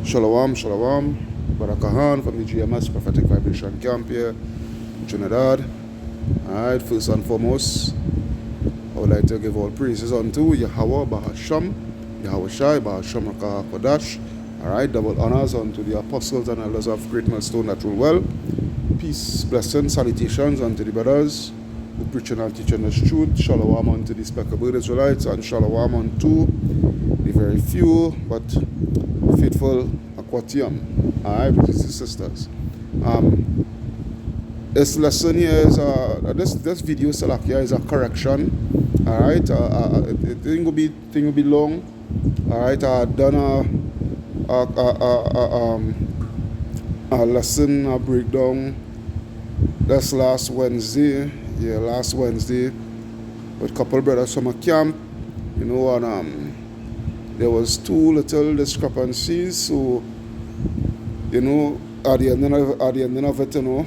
Shalom, shalom. Barakahan from the GMS Prophetic Vibration Camp here in Trinidad. Alright, first and foremost, I would like to give all praises unto Yahweh Bahasham, Yahweh Shai, Bahasham Rakah Kodash. Alright, double honors unto the apostles and elders of Great Millstone that rule well. Peace, blessings, salutations unto the brothers who preaching and teaching us truth. Shalom unto the speckled Israelites and shalom unto the very few but faithful Aquatium. Alright, brothers and sisters. This lesson here is this video select here is a correction. Alright, the thing will be long. Alright, I done a lesson, a breakdown this last Wednesday. Yeah, last Wednesday with a couple brothers from a camp, you know, and there was two little discrepancies. So, you know, at the end of it, you know,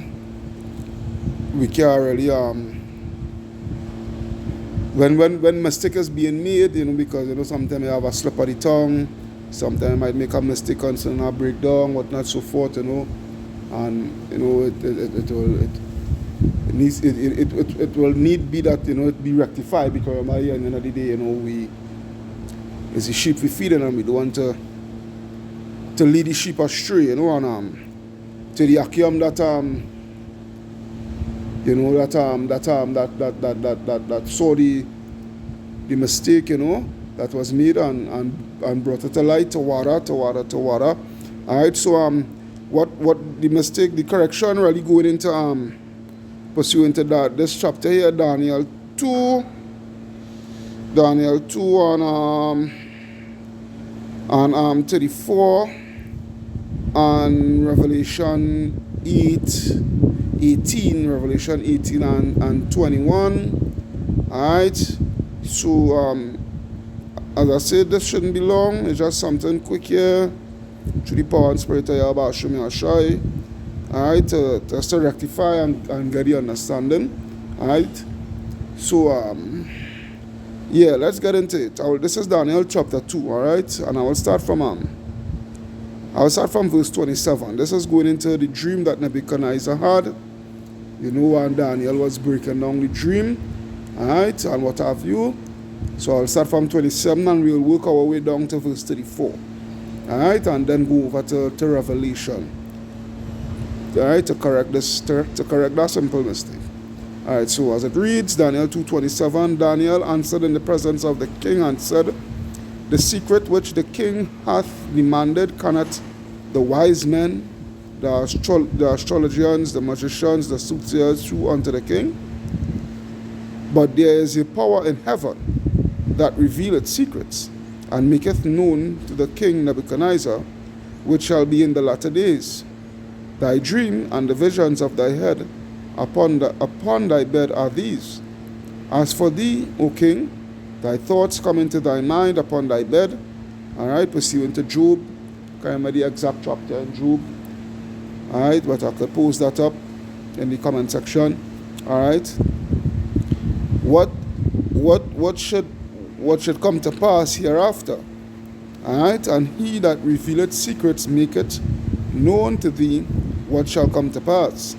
we can't really when mistake is being made, you know, because you know sometimes you have a slip of the tongue, sometimes you might make a mistake concerning a breakdown, whatnot, so forth, you know, and you know it will need be that, you know, it be rectified, because at the end of the day, you know, it's the sheep we feeding, and we don't want to lead the sheep astray, you know, and to the akim that you know that saw the mistake, you know, that was made and brought it to light, to water. Alright, so what the mistake, the correction really going into pursuant to that, this chapter here, Daniel 2 and 34 and Revelation 18, Revelation 18 and 21. Alright, so as I said, this shouldn't be long. It's just something quick here through the power and spirit of Yahweh Shemi Ashai. Alright, just to rectify and get the understanding. Alright, so yeah, let's get into it. This is Daniel chapter 2, alright, and I will start from verse 27. This is going into the dream that Nebuchadnezzar had, you know, and Daniel was breaking down the dream, alright, and what have you. So I'll start from 27 and we'll work our way down to verse 34, alright, and then go over to Revelation, alright, to correct that simple mistake. Alright, so as it reads, Daniel 2:27, Daniel answered in the presence of the king and said, the secret which the king hath demanded cannot the wise men, the astrologians, the magicians, the soothsayers shew unto the king? But there is a power in heaven that revealeth secrets, and maketh known to the king Nebuchadnezzar, which shall be in the latter days. Thy dream and the visions of thy head upon thy bed are these. As for thee, O king, thy thoughts come into thy mind upon thy bed. Alright, pursuant to Job. Can't remember the exact chapter in Job. Alright, but I could post that up in the comment section. Alright. What should come to pass hereafter? Alright, and he that revealeth secrets maketh known to thee what shall come to pass.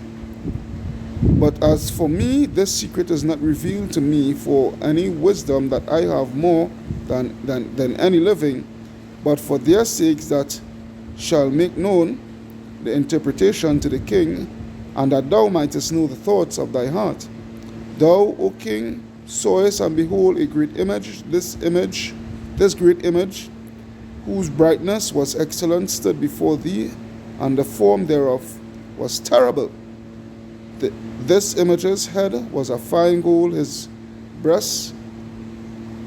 But as for me, this secret is not revealed to me for any wisdom that I have more than any living, but for their sakes that shall make known the interpretation to the king, and that thou mightest know the thoughts of thy heart. Thou, O king, sawest, and behold, a great image. This great image, whose brightness was excellent, stood before thee, and the form thereof was terrible. This image's head was of fine gold, his breasts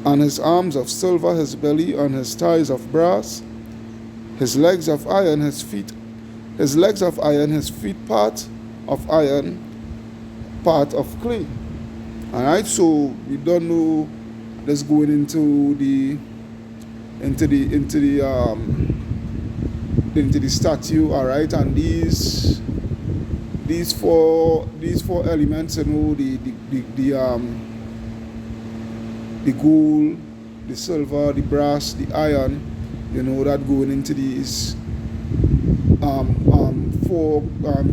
and his arms of silver, his belly and his thighs of brass, his legs of iron, his feet part of iron, part of clay. Alright, so we don't know this going into the statue, alright, and these four elements, you know, the gold, the silver, the brass, the iron, you know, that going into these four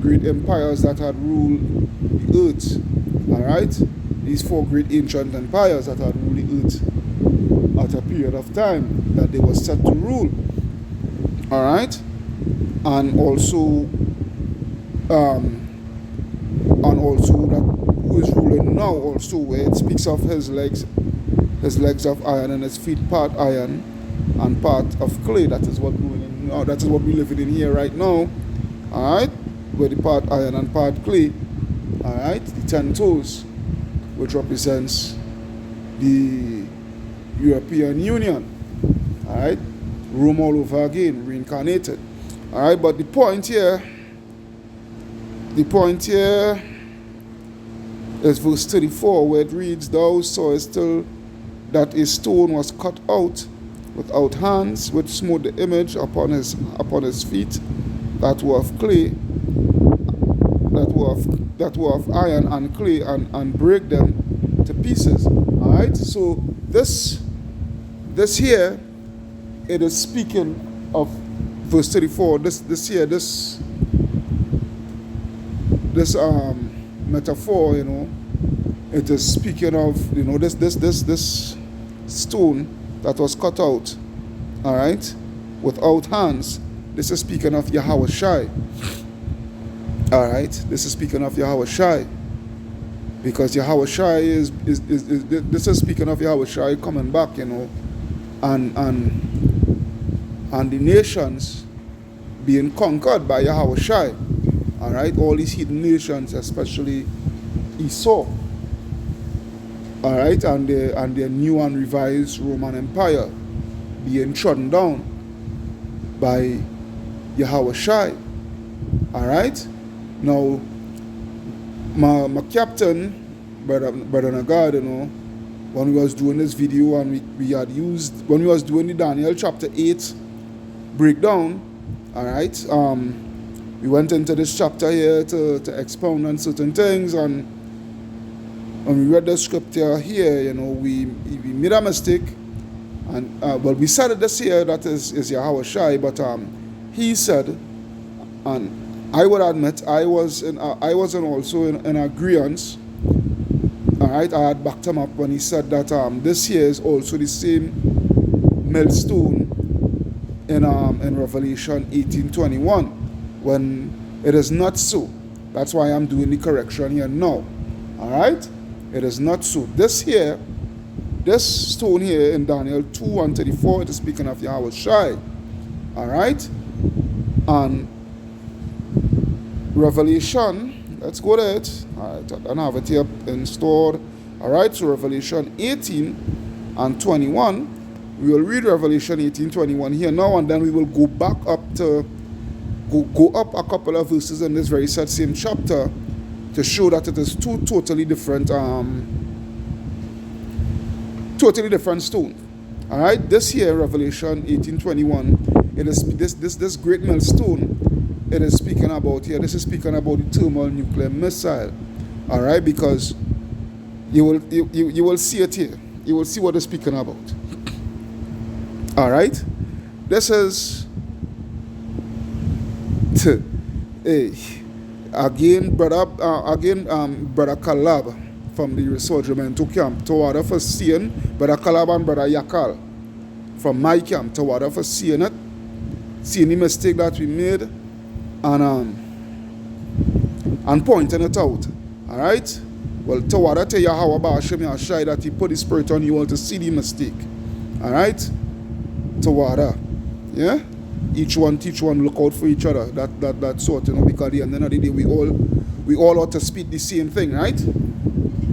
great empires that had ruled the earth. Alright? These four great ancient empires that had ruled the earth at a period of time that they were set to rule. Alright? And also that who is ruling now also, where it speaks of his legs of iron and his feet part iron and part of clay. That is what that is what we living in here right now. Alright? Where the part iron and part clay. Alright? The 10 toes, which represents the European Union. Alright? Rome all over again, reincarnated. Alright, but the point here is verse 34, where it reads, "Thou sawest still that a stone was cut out without hands, which smote the image upon his feet, that were of clay, that were of iron and clay, and break them to pieces." Alright, so this here, it is speaking of verse 34. This metaphor, it is speaking of, this stone that was cut out, all right, without hands. This is speaking of Yahweh Shai. All right, this is speaking of Yahweh Shai, because Yahweh Shai is this is speaking of Yahweh Shai coming back, and the nations being conquered by Yahweh Shai. All right, all these hidden nations, especially Esau. All right, and their new and revised Roman Empire being trodden down by Yahweh Shai. All right, now my captain, brother Nagad, when we was doing this video, and when we was doing the Daniel chapter 8 breakdown, all right, we went into this chapter here to expound on certain things, and when we read the scripture here, we made a mistake, and but we said it this here that is Yahweh Shai, but he said, and I would admit I was also in agreement. All right, I had backed him up when he said that this here is also the same millstone in Revelation 18:21, when it is not so. That's why I'm doing the correction here now. All right, it is not so. This stone here in Daniel 2:34, it is speaking of Yahweh Shai. All right, and Revelation, let's go to it. All right, I don't have it here installed. All right, so Revelation 18:21. We will read Revelation 18:21 here now, and then we will go back up to go up a couple of verses in this very same chapter to show that it is two totally different stones. All right, this here, Revelation 18:21, it is this great millstone. It is speaking about here. This is speaking about the thermonuclear missile. All right, because you will see it here. You will see what it's speaking about. All right, this is brother Calab from the Resurgimento camp, Tawada, for seeing brother Calab and brother Yakal from my camp, Tawada, for seeing the mistake that we made, and pointing it out. All right. Well, Tawada tell Yahweh Ba'ashem Yashai that he put his spirit on you all to see the mistake. All right. Tawada. Yeah. Each one look out for each other. That sort, because at the end of the day we all ought to speak the same thing, right?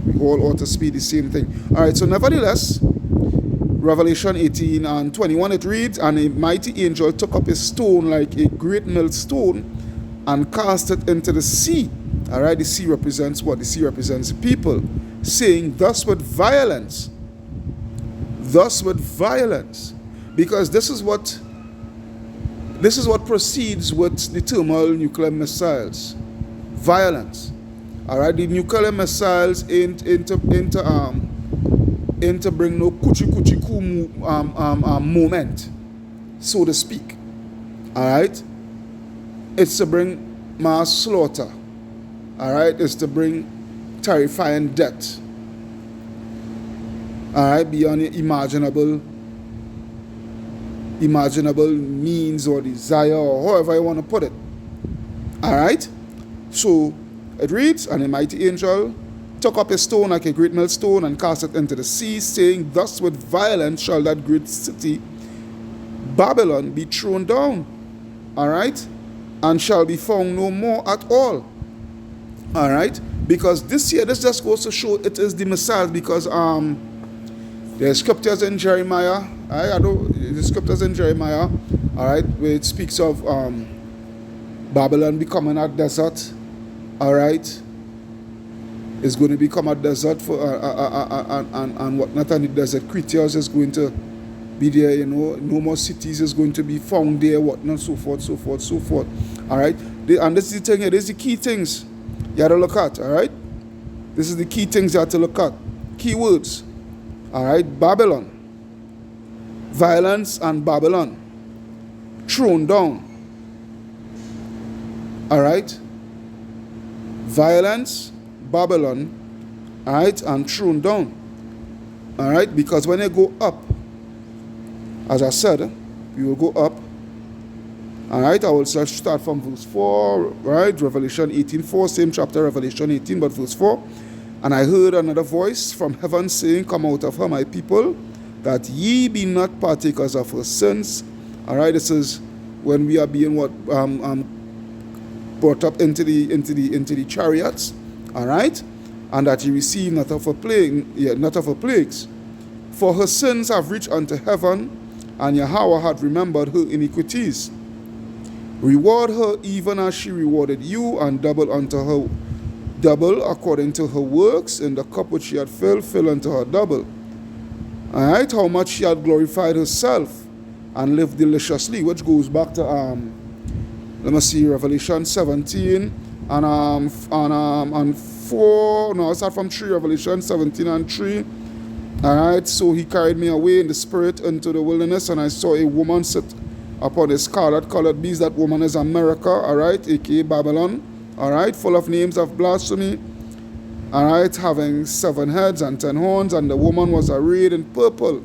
We all ought to speak the same thing. All right. So nevertheless, Revelation 18:21, it reads, "And a mighty angel took up a stone like a great millstone and cast it into the sea." All right, the sea represents what? The sea represents the people, saying, "Thus with violence, because this is what proceeds with the thermonuclear missiles, violence. All right, the nuclear missiles ain't into bring no coochie coo moment, so to speak. All right, It's to bring mass slaughter. All right, it's to bring terrifying death. All right, beyond imaginable means or desire or however you want to put it. All right, so it reads, and a mighty angel took up a stone like a great millstone and cast it into the sea, saying, thus with violence shall that great city Babylon be thrown down. All right, and shall be found no more at all. All right, because this just goes to show it is the Messiah, because there's scriptures in Jeremiah. I know the scriptures in Jeremiah, all right, where it speaks of Babylon becoming a desert. All right, it's going to become a desert for and whatnot, and the desert creatures is going to be there. You know, no more cities is going to be found there, whatnot, so forth. All right, and this is the thing here. This is the key things you have to look at. All right, this is the key things you have to look at. Key words. All right, Babylon, violence, and Babylon thrown down. All right, violence, Babylon, all right, and thrown down. All right, because when they go up, as I said, we will go up. All right, I will start from verse 4, right? Revelation 18:4, same chapter, Revelation 18, but verse 4. And I heard another voice from heaven saying, come out of her, my people, that ye be not partakers of her sins. All right, this is when we are being brought up into the chariots. All right, and that ye receive not of her plagues. For her sins have reached unto heaven, and Yahweh hath remembered her iniquities. Reward her even as she rewarded you, and double unto her double according to her works. In the cup which she had filled, fill unto her double. All right, how much she had glorified herself and lived deliciously, which goes back to let me see, Revelation 17 and 4. No, I start from 3, Revelation 17 and 3. All right, so he carried me away in the spirit into the wilderness, and I saw a woman sit upon a scarlet-colored beast. That woman is America, all right, aka Babylon, all right, full of names of blasphemy, all right, having 7 heads and 10 horns, and the woman was arrayed in purple,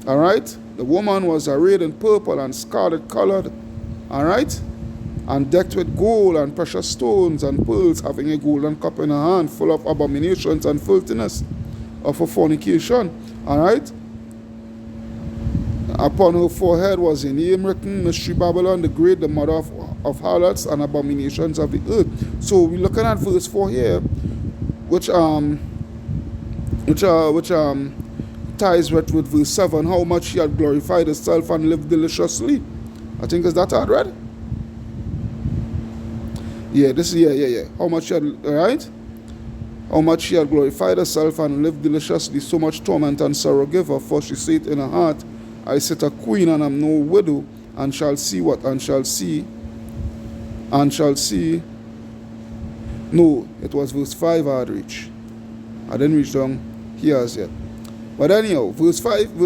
all right, the woman was arrayed in purple and scarlet-colored, all right, and decked with gold and precious stones and pearls, having a golden cup in her hand, full of abominations and filthiness of her fornication, all right. Upon her forehead was a name written, Mystery Babylon the Great, the mother of harlots and abominations of the earth. So we're looking at verse 4 here, which ties with verse 7, how much she had glorified herself and lived deliciously. I think is that hard, right? Yeah, this is yeah. How much she had, right? How much she had glorified herself and lived deliciously, so much torment and sorrow give her, for she said in her heart, I sit a queen and am no widow, and shall see what? And shall see. No, it was verse 5 I had reached. I didn't reach down here as yet. But anyhow, verse 5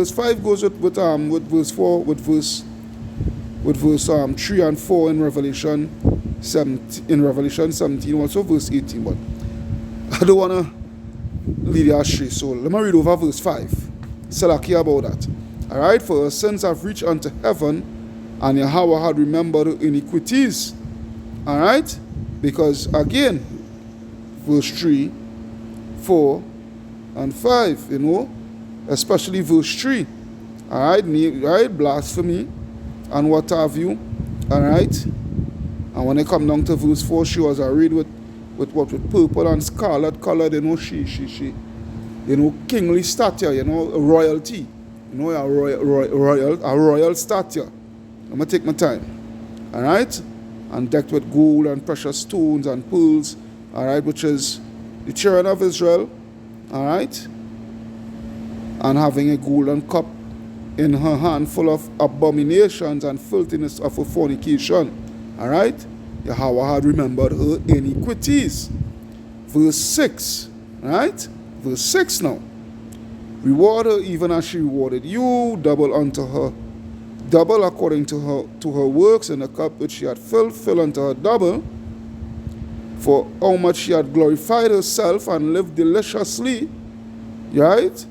goes with verse 4, with verse 3 and 4 in Revelation 17, also verse 18. But I don't want to lead you astray, so let me read over verse 5. Salaki about that. All right, for her sins have reached unto heaven, and Yahweh had remembered her iniquities. All right, because again, verse 3, 4, and 5, you know, especially verse 3. All right, blasphemy and what have you. All right, and when they come down to verse 4, she was arrayed with purple and scarlet colored, you know, she, you know, kingly stature, you know, royalty. You know, a royal stature. I'm going to take my time. All right? And decked with gold and precious stones and pearls. All right? Which is the children of Israel. All right? And having a golden cup in her hand full of abominations and filthiness of her fornication. All right? Yahweh had remembered her iniquities. Verse 6. Right? Verse 6 now. Reward her even as she rewarded you, double unto her double according to her works, and the cup which she had filled, fill unto her double. For how much she had glorified herself and lived deliciously, right?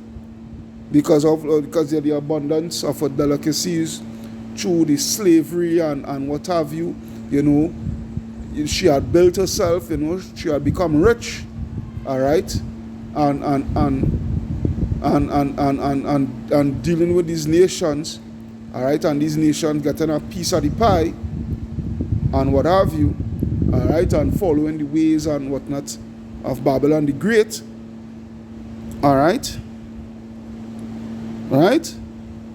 Because of the abundance of her delicacies through the slavery and what have you, she had built herself, she had become rich, all right, and dealing with these nations, all right, and these nations getting a piece of the pie and what have you, all right, and following the ways and whatnot of Babylon the Great, all right. Right?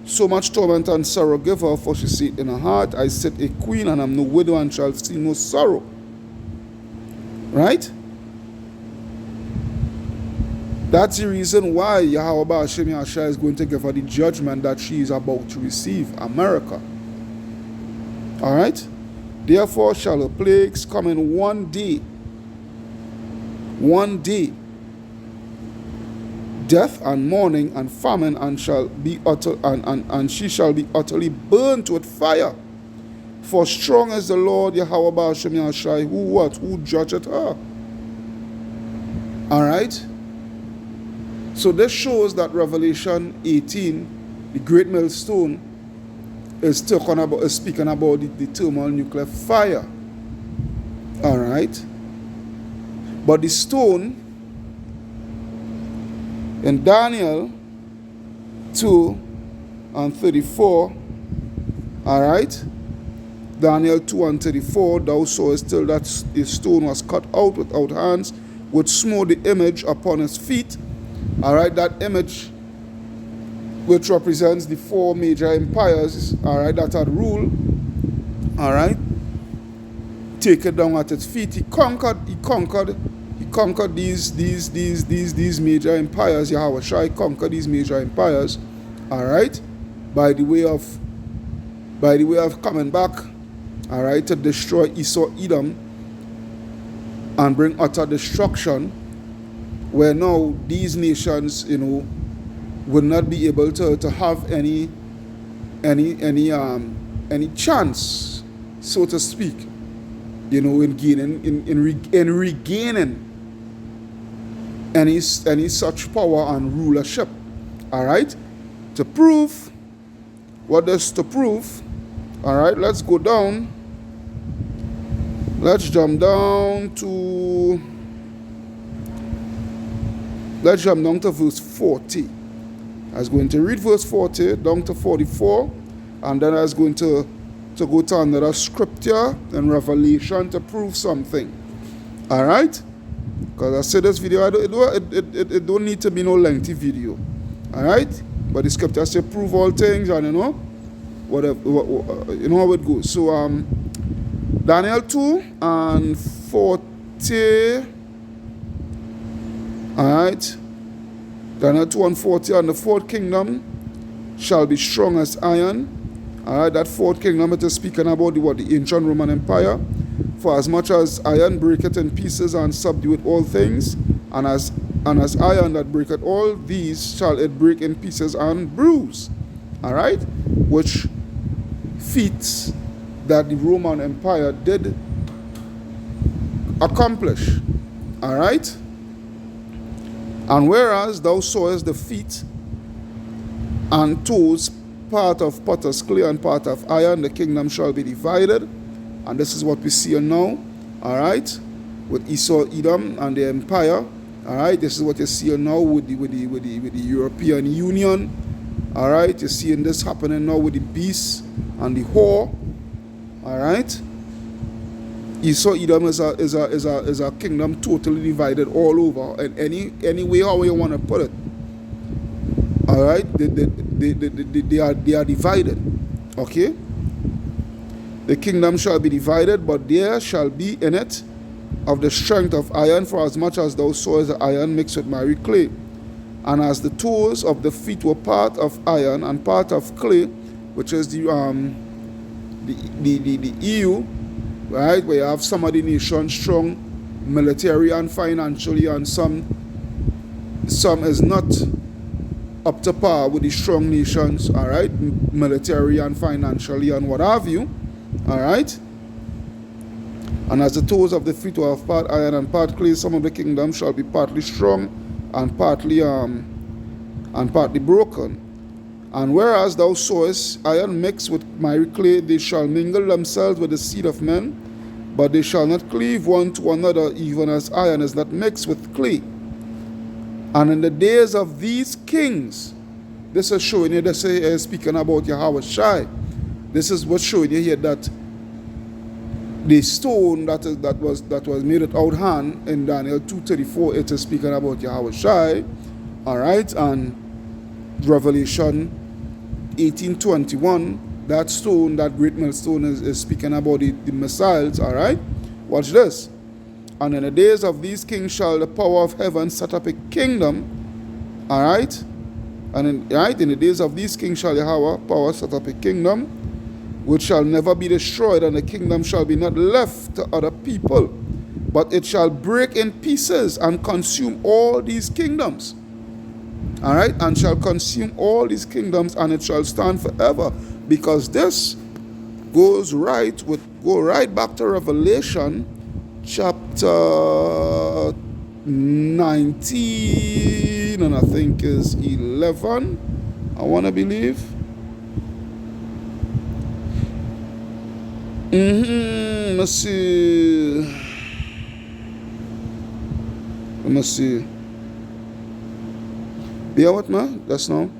So much torment and sorrow give her, for she said in her heart, I sit a queen, and am no widow, and shall see no sorrow. Right? That's the reason why Yahweh Ba'ashem Yahshua is going to give her the judgment that she is about to receive, America. Alright? Therefore shall the plagues come in one day. One day. Death and mourning and famine, and shall be and she shall be utterly burnt with fire. For strong is the Lord Yahweh Ba'ashem Yahshai, who judgeth her. Alright? So this shows that Revelation 18, the great millstone, is speaking about the thermal nuclear fire. Alright? But the stone in Daniel 2 and 34, alright, Daniel 2 and 34, thou sawest till that the stone was cut out without hands, which smote the image upon his feet, alright, that image which represents the four major empires, alright, that had ruled, alright, take it down at its feet. He conquered these major empires. Yahweh Shai conquered these major empires, all right, by the way of coming back, all right, to destroy Esau, Edom, and bring utter destruction, where now these nations, would not be able to have any chance, so to speak, in gaining, in regaining any such power and rulership. All right, to prove what is to prove. All right, let's go down. Let's jump down to verse 40. I was going to read verse 40 down to 44, and then I was going to go to another scripture in Revelation to prove something. All right. Because I said this video, it don't need to be no lengthy video. Alright? But the scripture say prove all things, and whatever, you know how it goes. So, Daniel 2 and 40. Alright? Daniel 2 and 40, and the fourth kingdom shall be strong as iron. Alright, that fourth kingdom, it is speaking about the ancient Roman Empire. For as much as iron breaketh in pieces and subdueth all things, and as iron that breaketh all these, shall it break in pieces and bruise. Alright? Which feats that the Roman Empire did accomplish. Alright? And whereas thou sawest the feet and toes, part of potter's clay and part of iron, the kingdom shall be divided. And this is what we see now, all right, with Esau, Edom, and the empire. All right, this is what you see now with the European Union. All right, you're seeing this happening now with the beast and the whore. All right, Esau, Edom is a kingdom totally divided all over, and any way how you want to put it. All right, they are divided. Okay. The kingdom shall be divided, but there shall be in it of the strength of iron, for as much as thou sawest the iron mixed with miry clay. And as the toes of the feet were part of iron and part of clay, which is the EU, right, where you have some of the nations strong military and financially, and some is not up to par with the strong nations, all right, military and financially and what have you, all right. And as the toes of the feet will have part iron and part clay, some of the kingdoms shall be partly strong and partly broken. And whereas thou sawest iron mixed with miry clay, they shall mingle themselves with the seed of men, but they shall not cleave one to another, even as iron is not mixed with clay. And in the days of these kings, this is showing you, this is speaking about Yahweh Shai. This is what's showing you here, that the stone that was made without hand in Daniel 2:34, it is speaking about Yahweh Shai, all right. And Revelation 18:21, that stone, that great millstone, is speaking about the missiles, all right. Watch this. And in the days of these kings shall the power of heaven set up a kingdom, all right. And in the days of these kings shall Yahweh power set up a kingdom which shall never be destroyed, and the kingdom shall be not left to other people, but it shall break in pieces and consume all these kingdoms. All right, and shall consume all these kingdoms, and it shall stand forever. Because this go right back to Revelation chapter 19, and I think is 11. I want to believe. Let's see. Let me see. Yeah, what, man? That's now.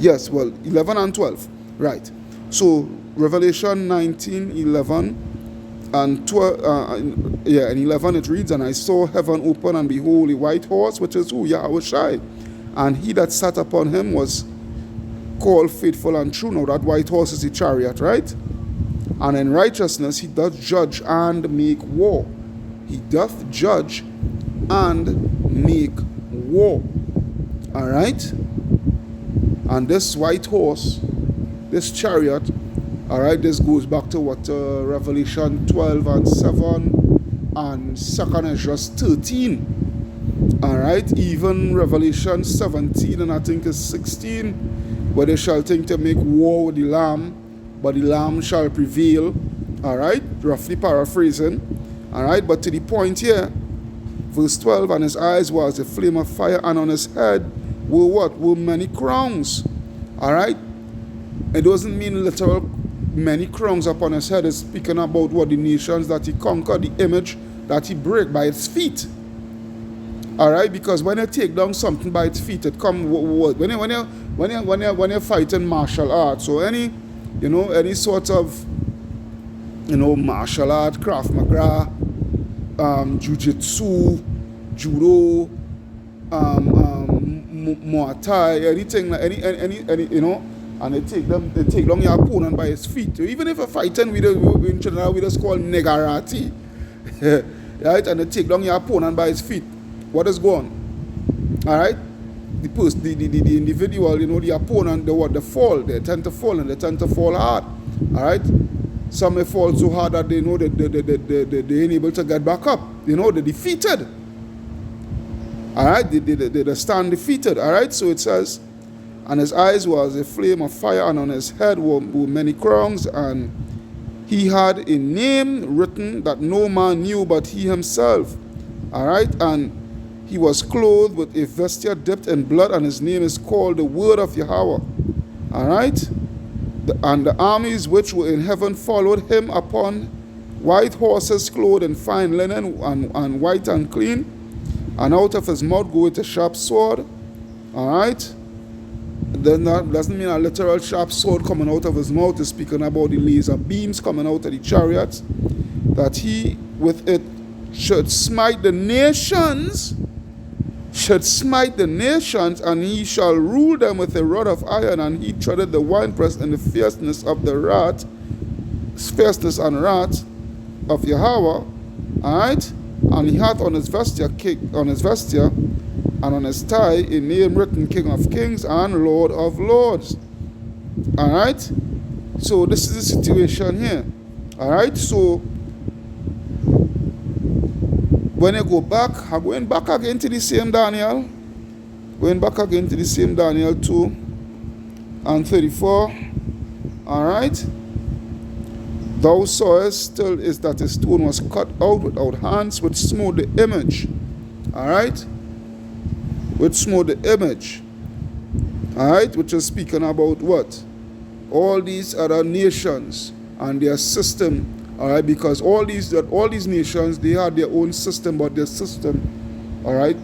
Yes, well, 11 and 12. Right. So, Revelation 19, 11 and 12. And 11 it reads, and I saw heaven open, and behold, a white horse, which is who? Yahweh Shai. And he that sat upon him was called Faithful and True. Now that white horse is the chariot, right? And in righteousness he doth judge and make war. He doth judge and make war. All right? And this white horse, this chariot, all right, this goes back to what Revelation 12 and 7 and 2nd Ezra 13. All right, even Revelation 17 and I think it's 16, where they shall think to make war with the Lamb, but the Lamb shall prevail. All right, roughly paraphrasing. All right, but to the point here, verse 12, and his eyes was a flame of fire, and on his head were what? Were many crowns. All right, it doesn't mean literal many crowns upon his head. It's speaking about what? The nations that he conquered, the image that he break by its feet. All right, because when you take down something by its feet, it come when you're fighting martial arts or any sort of martial art, Krav Maga, Jiu-Jitsu, Judo, Muay Thai, anything like any and they take down your opponent by his feet. Even if you're fighting in Trinidad, we just call negarati, right? And they take down your opponent by his feet. What is going on? All right, the individual, the opponent, they fall. They tend to fall, and they tend to fall hard. All right, some may fall so hard that they know that they ain't able to get back up. They're defeated. All right, they stand defeated. All right, so it says, and his eyes was a flame of fire, and on his head were many crowns, and he had a name written that no man knew but he himself. All right, and he was clothed with a vesture dipped in blood, and his name is called the Word of Yahweh. All right? And the armies which were in heaven followed him upon white horses clothed in fine linen and white and clean. And out of his mouth goeth a sharp sword. All right? That doesn't mean a literal sharp sword coming out of his mouth. It's speaking about the laser beams coming out of the chariots, that he with it should smite the nations, and he shall rule them with a rod of iron, and he treaded the winepress in the fierceness and wrath of Yahweh. Alright? And he hath on his vesture and on his thigh a name written, King of Kings and Lord of Lords. Alright? So this is the situation here. Alright? So when you go back, I'm going back again to the same Daniel. Going back again to the same Daniel 2 and 34. Alright. Thou sawest still is that the stone was cut out without hands, which smote the image. Alright? Which smote the image. Alright? Which is speaking about what? All these other nations and their system. Alright? Because all these nations, they had their own system, but their system, alright?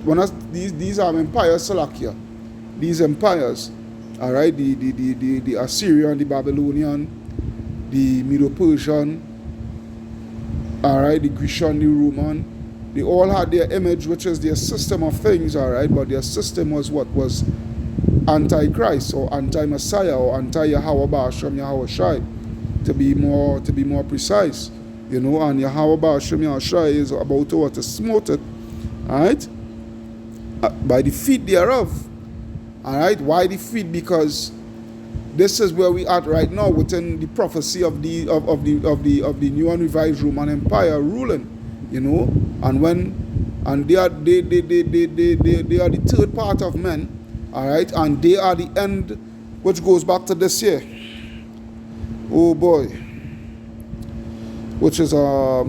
These are empires, Salakia. These empires, alright, the Assyrian, the Babylonian, the Medo-Persian, alright, the Grecian, the Roman, they all had their image, which is their system of things, alright, but their system was what? Was anti-Christ or anti-Messiah or anti-Yahweh Ba'ashem Yahweh Shai, to be more precise, you know, and Yahweh Ba'ashem Yahweh Shai is about to what? To smote it, alright, by the feet thereof. Alright, why the feet? Because this is where we are right now within the prophecy of the new and revised Roman Empire ruling, you know, and they are the third part of men, alright, and they are the end, which goes back to this year. Oh boy. Which is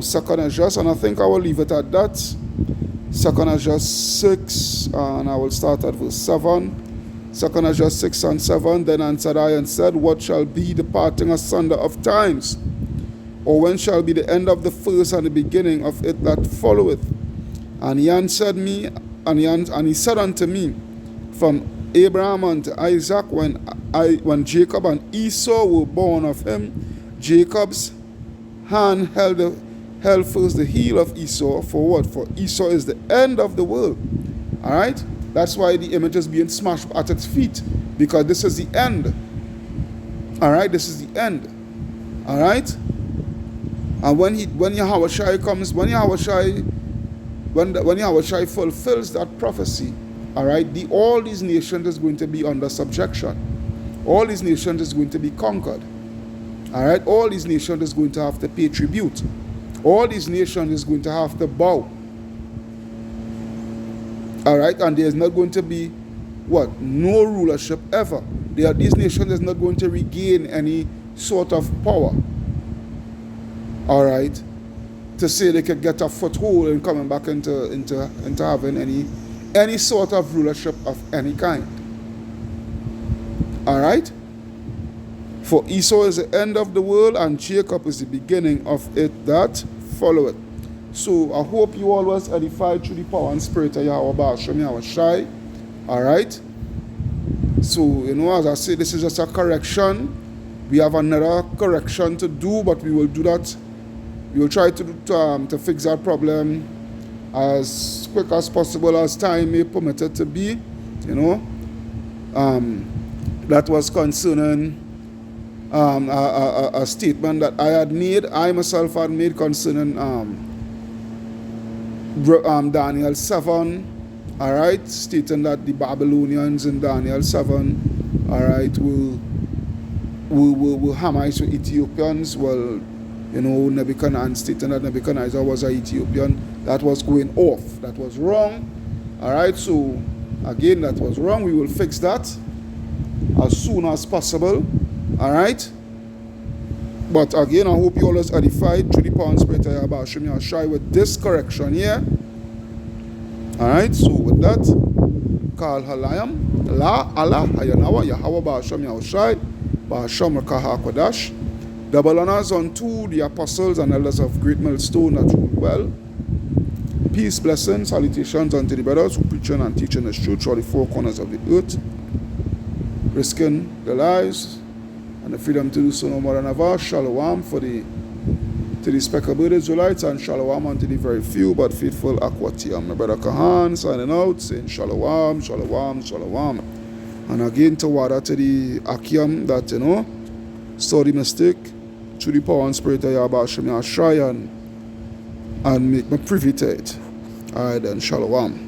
Second Esdras, and I think I will leave it at that. Second Esdras 6, and I will start at verse 7. Second Esdras 6 and 7. Then answered I and said, what shall be the parting asunder of times? Or when shall be the end of the first and the beginning of it that followeth? And he answered me, and he said unto me, from Abraham unto Isaac, when Jacob and Esau were born of him, Jacob's hand held first the heel of Esau. For what? For Esau is the end of the world. Alright? That's why the image is being smashed at its feet, because this is the end. Alright, this is the end. Alright? And when Yahweh Shai comes, when Yahweh Shai fulfills that prophecy, alright, all these nations is going to be under subjection. All these nations is going to be conquered. Alright, all these nations is going to have to pay tribute. All these nations is going to have to bow. Alright, and there's not going to be what? No rulership ever. These nations is not going to regain any sort of power. Alright, to say they could get a foothold in coming back into having any sort of rulership of any kind. Alright? For Esau is the end of the world, and Jacob is the beginning of it that followeth. So I hope you all was edified through the power and spirit of Yahweh Ba'ashem Yahweh Shai. Alright? So, you know, as I say, this is just a correction. We have another correction to do, but we will do that. We will try to fix that problem as quick as possible, as time may permit it to be. You know? That was concerning a statement that I myself had made concerning Daniel 7, alright, stating that the Babylonians in Daniel 7, alright, will harmonize with Ethiopians. Well, you know, Nebuchadnezzar, stating that Nebuchadnezzar was an Ethiopian. That was going off. That was wrong. Alright, so again, that was wrong. We will fix that as soon as possible. Alright? But again, I hope you all is edified through the power and spirit of Yahweh Hashem Yahweh Shai with this correction here. Alright, so with that, Kal Halayam, La Allah, Hayanawa, Yahweh Ba'ashem Yahweh Shai, Ba'ashem Rakaha Kodash. Double honors unto the apostles and elders of Great Millstone that rule well. Peace, blessings, salutations unto the brothers who preaching and teaching the truth throughout the four corners of the earth, risking their lives and the freedom to do so no more than ever. Shalom to the speckled Israelites, and shalom unto the very few but faithful Akwati. My brother Kahan signing out, saying shalom, shalom, shalom. And again to water to the Akiam that, you know, saw the mistake through the power and spirit of Yahweh Hashem Yahweh Shai and make me privy to it. Alright then, shalom.